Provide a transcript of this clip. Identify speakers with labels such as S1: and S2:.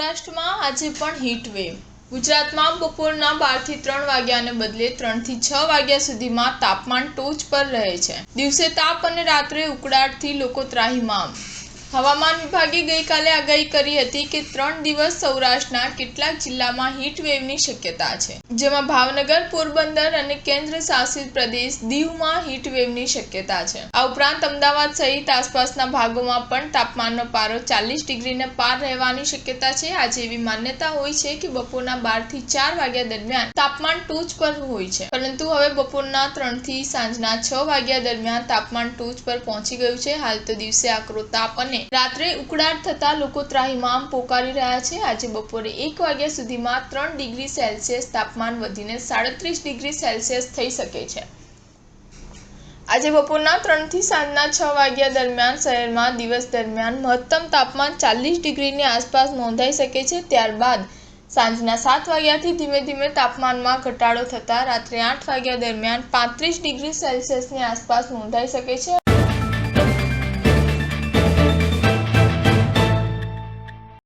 S1: સૌરાષ્ટ્રમાં આજે પણ હીટ વેવ। ગુજરાતમાં બપોરના 12 થી 3 વાગ્યાને બદલે 3 થી 6 વાગ્યા સુધીમાં તાપમાન ટોચ પર રહે છે। દિવસે તાપ અને રાત્રે ઉકળાટથી લોકો ત્રાહિમામ। હવામાન વિભાગે ગઈકાલે આગાહી કરી હતી કે 3 દિવસ સૌરાષ્ટ્રના કેટલાક જિલ્લામાં હીટ વેવની શક્યતા છે, જેમાં ભાવનગર, પોરબંદર અને કેન્દ્ર શાસિત પ્રદેશ દીવમાં હીટ વેવની શક્યતા છે। આ ઉપરાંત અમદાવાદ સહિત આસપાસના ભાગોમાં પણ તાપમાનનો પારો 40 ડિગ્રીને પાર રહેવાની શક્યતા છે। આજે એવી માન્યતા હોય છે કે બપોરના 12 થી 4 વાગ્યા દરમિયાન તાપમાન ટોચ પર હોય છે, પરંતુ હવે બપોરના 3 થી સાંજના 6 વાગ્યા દરમિયાન તાપમાન ટોચ પર પહોંચી ગયું છે। હાલ તો દિવસે આકરો તાપ અને રાત્રે ઉકળાટ થતા લોકો ત્રાહિમામ પોકારી રહ્યા છે। આજે બપોરે 1 વાગ્યા સુધીમાં 3 ડિગ્રી સેલ્સિયસ તાપમાન વધીને 37 ડિગ્રી સેલ્સિયસ થઈ શકે છે। આજે બપોરના 3 થી સાંજના 6 વાગ્યા દરમિયાન શહેરમાં દિવસ દરમિયાન મહત્તમ તાપમાન 40 ડિગ્રીની આસપાસ નોંધાઈ શકે છે। ત્યારબાદ સાંજના 7 વાગ્યાથી ધીમે ધીમે તાપમાનમાં ઘટાડો થતાં રાત્રે 8 વાગ્યા દરમિયાન 35 ડિગ્રી સેલ્સિયસની આસપાસ નોંધાઈ શકે છે।